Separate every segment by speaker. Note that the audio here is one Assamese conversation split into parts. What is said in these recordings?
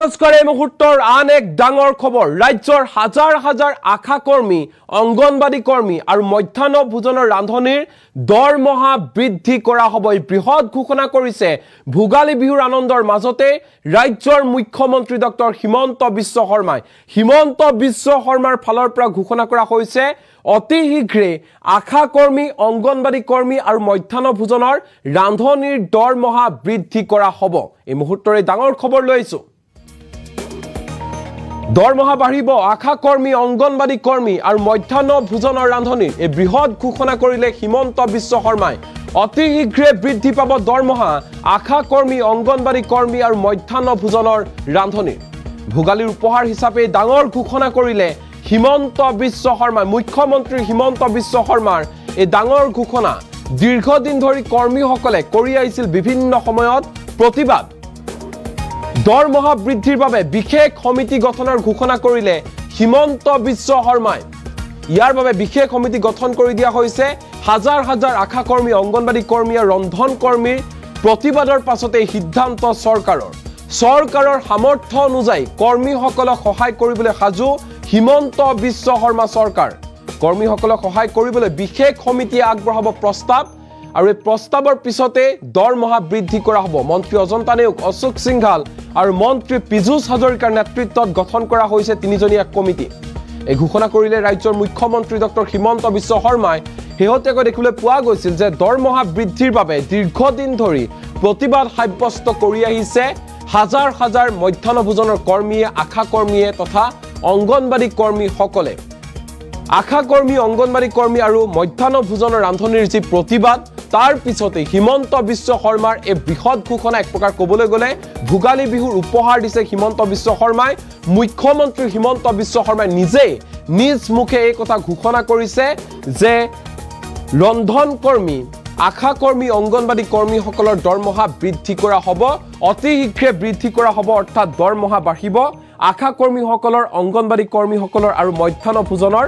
Speaker 1: নমস্কাৰ মুহূৰ্তৰ আন এক ডাঙৰ খবৰ ৰাজ্যৰ হাজাৰ হাজাৰ আশা কৰ্মী অংগনবাড়ী কৰ্মী আৰু মধ্যাহ্ন ভোজনৰ ৰান্ধনিৰ দৰমহা বৃদ্ধি কৰা হ'ব এই বৃহৎ ঘোষণা কৰিছে ভোগালী বিহুৰ আনন্দৰ মাজতে ৰাজ্যৰ মুখ্যমন্ত্ৰী ডক্টৰ হিমন্ত বিশ্ব শৰ্মাৰ ফালৰ পৰা ঘোষণা কৰা হৈছে অতি শীঘ্ৰে আশা কৰ্মী অংগনবাড়ী কৰ্মী আৰু মধ্যাহ্ন ভোজনৰ ৰান্ধনিৰ দৰমহা বৃদ্ধি কৰা হ'ব এই মুহূৰ্তৰে ডাঙৰ খবৰ লৈছো দৰমহা বাঢ়িব আশা কৰ্মী অংগনবাড়ী কৰ্মী আৰু মধ্যাহ্ন ভোজনৰ ৰান্ধনিৰ এই বৃহৎ ঘোষণা কৰিলে হিমন্ত বিশ্ব শৰ্মাই অতি শীঘ্ৰে বৃদ্ধি পাব দৰমহা আশা কৰ্মী অংগনবাড়ী কৰ্মী আৰু মধ্যাহ্ন ভোজনৰ ৰান্ধনিৰ ভোগালীৰ উপহাৰ হিচাপে ডাঙৰ ঘোষণা কৰিলে হিমন্ত বিশ্ব শৰ্মা মুখ্যমন্ত্ৰী হিমন্ত বিশ্ব শৰ্মাৰ এই ডাঙৰ ঘোষণা দীৰ্ঘদিন ধৰি কৰ্মীসকলে কৰি আহিছিল বিভিন্ন সময়ত প্ৰতিবাদ দৰমহা বৃদ্ধিৰ বাবে বিশেষ সমিতি গঠনৰ ঘোষণা কৰিলে হিমন্ত বিশ্ব শৰ্মাই ইয়াৰ বাবে বিশেষ সমিতি গঠন কৰি দিয়া হৈছে হাজাৰ হাজাৰ আশা কৰ্মী অংগনবাড়ী কৰ্মী আৰু ৰন্ধন কৰ্মীৰ প্ৰতিবাদৰ পাছতে সিদ্ধান্ত চৰকাৰৰ সামৰ্থ্য অনুযায়ী কৰ্মীসকলক সহায় কৰিবলৈ সাজু হিমন্ত বিশ্ব শৰ্মা চৰকাৰ কৰ্মীসকলক সহায় কৰিবলৈ বিশেষ সমিতিয়ে আগবঢ়াব প্ৰস্তাৱ আৰু এই প্ৰস্তাৱৰ পিছতে দৰমহা বৃদ্ধি কৰা হ'ব মন্ত্ৰী অজন্তা নেওগ অশোক সিংঘাল আৰু মন্ত্ৰী পীযুষ হাজৰিকাৰ নেতৃত্বত গঠন কৰা হৈছে তিনিজনীয়া কমিটি এই ঘোষণা কৰিলে ৰাজ্যৰ মুখ্যমন্ত্ৰী ডক্টৰ হিমন্ত বিশ্ব শৰ্মাই হেহতেকৈ দেখিবলৈ পোৱা গৈছিল যে দৰমহা বৃদ্ধিৰ বাবে দীৰ্ঘদিন ধৰি প্ৰতিবাদ সাব্যস্ত কৰি আহিছে হাজাৰ হাজাৰ মধ্যাহ্ন ভোজনৰ কৰ্মীয়ে আশা কৰ্মীয়ে তথা অংগনবাড়ী কৰ্মীসকলে আশা কৰ্মী অংগনবাড়ী কৰ্মী আৰু মধ্যাহ্ন ভোজনৰ ৰান্ধনিৰ যি প্ৰতিবাদ তাৰ পিছতে হিমন্ত বিশ্ব শৰ্মাৰ এই বৃহৎ ঘোষণা এক প্ৰকাৰ ক'বলৈ গ'লে ভোগালী বিহুৰ উপহাৰ দিছে হিমন্ত বিশ্ব শৰ্মাই মুখ্যমন্ত্ৰী হিমন্ত বিশ্ব শৰ্মাই নিজে নিজ মুখে এই কথা ঘোষণা কৰিছে যে ৰন্ধন কৰ্মী আশা কৰ্মী অংগনবাড়ী কৰ্মীসকলৰ দৰমহা বৃদ্ধি কৰা হ'ব অতি শীঘ্ৰে বৃদ্ধি কৰা হ'ব অৰ্থাৎ দৰমহা বাঢ়িব আশা কৰ্মীসকলৰ অংগনবাড়ী কৰ্মীসকলৰ আৰু মধ্যাহ্ন ভোজনৰ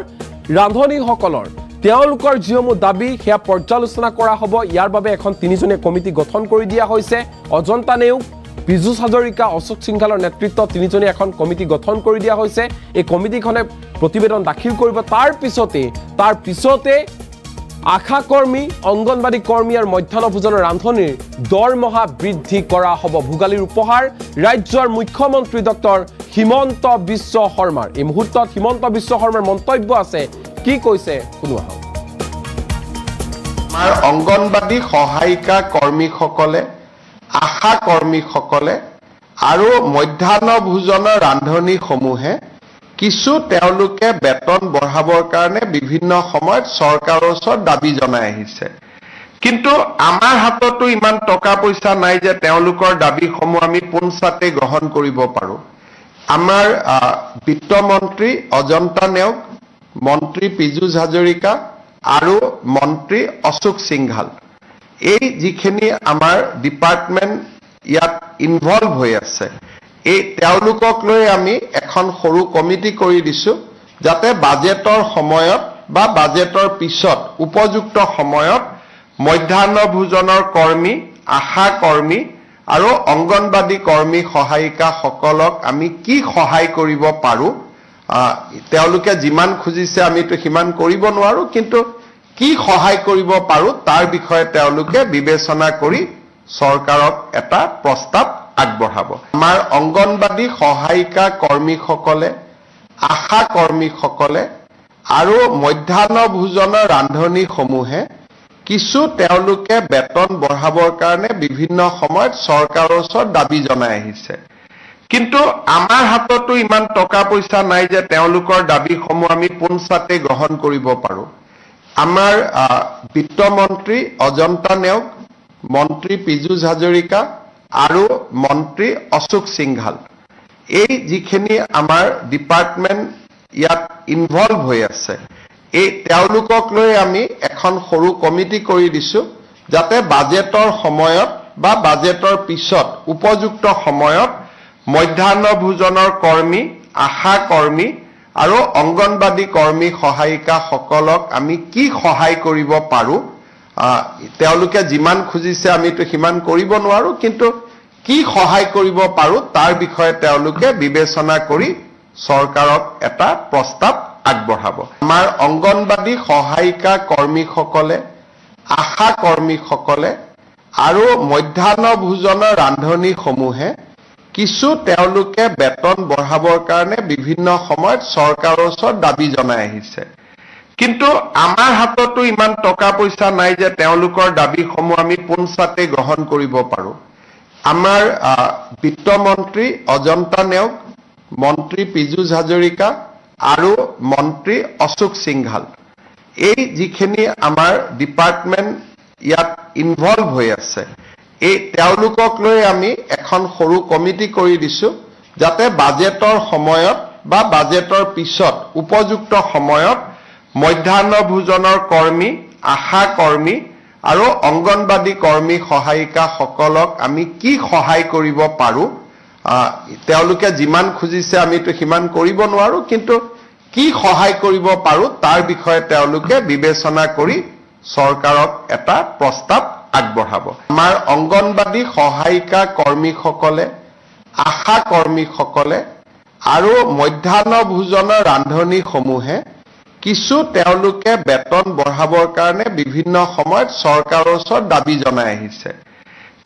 Speaker 1: ৰান্ধনিসকলৰ তেওঁলোকৰ যিসমূহ দাবী সেয়া পৰ্যালোচনা কৰা হ'ব ইয়াৰ বাবে এখন তিনিজনীয়া কমিটি গঠন কৰি দিয়া হৈছে অজন্তা নেওগ পীযুষ হাজৰিকা অশোক সিংঘালৰ নেতৃত্বত তিনিজনীয়া এখন কমিটি গঠন কৰি দিয়া হৈছে এই কমিটিখনে প্ৰতিবেদন দাখিল কৰিব তাৰ পিছতে আশা কৰ্মী অংগনবাড়ী কৰ্মী আৰু মধ্যাহ্ন ভোজনৰ ৰান্ধনিৰ দৰমহা বৃদ্ধি কৰা হ'ব ভোগালীৰ উপহাৰ ৰাজ্যৰ মুখ্যমন্ত্ৰী ডক্টৰ হিমন্ত বিশ্ব শৰ্মাৰ এই মুহূৰ্তত হিমন্ত বিশ্ব শৰ্মাৰ মন্তব্য আছে কি কৈছে শুনো আহক
Speaker 2: আমাৰ অংগনবাড়ী সহায়িকা কৰ্মীসকলে আশা কৰ্মীসকলে আৰু মধ্যাহ্ন ভোজনৰ ৰান্ধনিসমূহে কিছু তেওঁলোকে বেতন বঢ়াবৰ কাৰণে বিভিন্ন সময়ত চৰকাৰৰ ওচৰত দাবী জনাই আহিছে কিন্তু আমাৰ হাততো ইমান টকা পইচা নাই যে তেওঁলোকৰ দাবীসমূহ আমি পোনছাতে গ্ৰহণ কৰিব পাৰো আমাৰ বিত্ত মন্ত্ৰী অজন্তা নেওগ মন্ত্ৰী পীযুষ হাজৰিকা আৰু মন্ত্ৰী অশোক সিংঘাল এই যিখিনি আমাৰ ডিপাৰ্টমেণ্ট ইয়াত ইনভলভ হৈ আছে এই তেওঁলোকক লৈ আমি এখন সৰু কমিটি কৰি দিছো যাতে বাজেটৰ সময়ত বা বাজেটৰ পিছত উপযুক্ত সময়ত মধ্যাহ্ন ভোজনৰ কৰ্মী আশা কৰ্মী আৰু অংগনবাড়ী কৰ্মী সহায়িকা সকলক আমি কি সহায় কৰিব পাৰো তেওঁলোকে যিমান খুজিছে আমিতো সিমান কৰিব নোৱাৰো কিন্তু কি সহায় কৰিব পাৰো তাৰ বিষয়ে তেওঁলোকে বিবেচনা কৰি চৰকাৰক এটা প্ৰস্তাৱ আগবঢ়াব আমাৰ অংগনবাড়ী সহায়িকা কৰ্মীসকলে আশা কৰ্মীসকলে আৰু মধ্যাহ্ন ভোজনৰ ৰান্ধনিসমূহে কিছু তেওঁলোকে বেতন বঢ়াবৰ কাৰণে বিভিন্ন সময়ত চৰকাৰৰ ওচৰত দাবী জনাই আহিছে কিন্তু আমাৰ হাততো ইমান টকা পইচা নাই যে তেওঁলোকৰ দাবীসমূহ আমি পোনছাতে গ্ৰহণ কৰিব পাৰো আমাৰ বিত্ত মন্ত্ৰী অজন্তা নেওগ মন্ত্ৰী পীযুষ হাজৰিকা আৰু মন্ত্ৰী অশোক সিংঘাল এই যিখিনি আমাৰ ডিপাৰ্টমেণ্ট ইয়াত ইনভলভ হৈ আছে এই তেওঁলোকক লৈ আমি এখন সৰু কমিটি কৰি দিছো যাতে বাজেটৰ সময়ত বা বাজেটৰ পিছত উপযুক্ত সময়ত মধ্যাহ্ন ভোজনৰ কৰ্মী আশা কৰ্মী আৰু অংগনবাড়ী কৰ্মী সহায়িকা সকলক আমি কি সহায় কৰিব পাৰো তেওঁলোকে যিমান খুজিছে আমিতো সিমান কৰিব নোৱাৰো কিন্তু কি সহায় কৰিব পাৰোঁ তাৰ বিষয়ে তেওঁলোকে বিবেচনা কৰি চৰকাৰক এটা প্ৰস্তাৱ আগবঢ়াব। আমাৰ অংগনবাদী সহায়িকা কৰ্মীসকলে, আশা কৰ্মীসকলে আৰু মধ্যাহ্ন ভোজনৰ ৰান্ধনীসমূহে কিছু তেওঁলোকে বেতন বঢ়াবৰ কাৰণে বিভিন্ন সময়ত চৰকাৰৰ ওচৰত দাবী জনাই আহিছে। কিন্তু আমাৰ হাততো ইমান টকা পইচা নাই যে তেওঁলোকৰ দাবীসমূহ আমি পোনছাতে গ্ৰহণ কৰিব পাৰোঁ। আমাৰ বিত্তমন্ত্ৰী অজন্তা নেওগ, মন্ত্ৰী পীযুষ হাজৰিকা আৰু মন্ত্ৰী অশোক সিংঘাল, এই যিখিনি আমাৰ ডিপাৰ্টমেণ্ট ইয়াত ইনভলভ হৈ আছে, এই তেওঁলোকক লৈ আমি এখন সৰু কমিটি কৰি দিছোঁ, যাতে বাজেটৰ সময়ত বা বাজেটৰ পিছত উপযুক্ত সময়ত মধ্যাহ্ন ভোজনৰ কৰ্মী, আশা কৰ্মী আৰু অংগনবাদী কৰ্মী সহায়িকাসকলক আমি কি সহায় কৰিব পাৰোঁ, তেওঁলোকে যিমান খুজিছে আমিতো সিমান কৰিব নোৱাৰোঁ, কিন্তু কি সহায় কৰিব পাৰোঁ তাৰ বিষয়ে তেওঁলোকে বিবেচনা কৰি চৰকাৰক এটা প্ৰস্তাৱ আগবঢ়াব। আমাৰ অংগনবাদী সহায়িকা কৰ্মীসকলে, আশা কৰ্মীসকলে আৰু মধ্যাহ্ন ভোজনৰ ৰান্ধনীসমূহে কিছু তেওঁলোকে বেতন বঢ়াবৰ কাৰণে বিভিন্ন সময়ত চৰকাৰৰ ওচৰত দাবী জনাই আহিছে।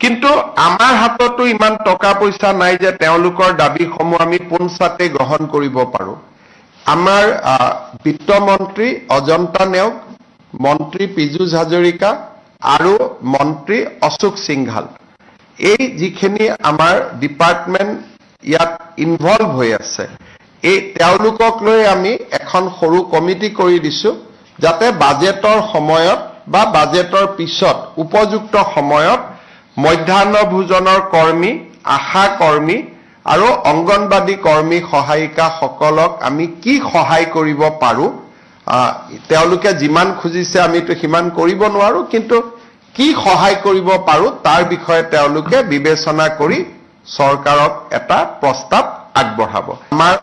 Speaker 2: কিন্তু আমাৰ হাততো ইমান টকা পইচা নাই যে তেওঁলোকৰ দাবীসমূহ আমি পোনছাতে গ্ৰহণ কৰিব পাৰোঁ। আমাৰ বিত্তমন্ত্ৰী অজন্তা নেওগ, মন্ত্ৰী পীযুষ হাজৰিকা আৰু মন্ত্ৰী অশোক সিংঘাল, এই যিখিনি আমাৰ ডিপাৰ্টমেণ্ট ইয়াত ইনভলভ হৈ আছে, এই তেওঁলোকক লৈ আমি এখন সৰু কমিটি কৰি দিছোঁ, যাতে বাজেটৰ সময়ত বা বাজেটৰ পিছত উপযুক্ত সময়ত মধ্যাহ্ন ভোজনৰ কৰ্মী, আশা কৰ্মী আৰু অংগনবাদী কৰ্মী সহায়িকাসকলক আমি কি সহায় কৰিব পাৰোঁ, তেওঁলোকে যিমান খুজিছে আমিতো সিমান কৰিব নোৱাৰোঁ, কিন্তু কি সহায় কৰিব পাৰোঁ তাৰ বিষয়ে তেওঁলোকে বিবেচনা কৰি চৰকাৰক এটা প্ৰস্তাৱ আগবঢ়াব। আমাৰ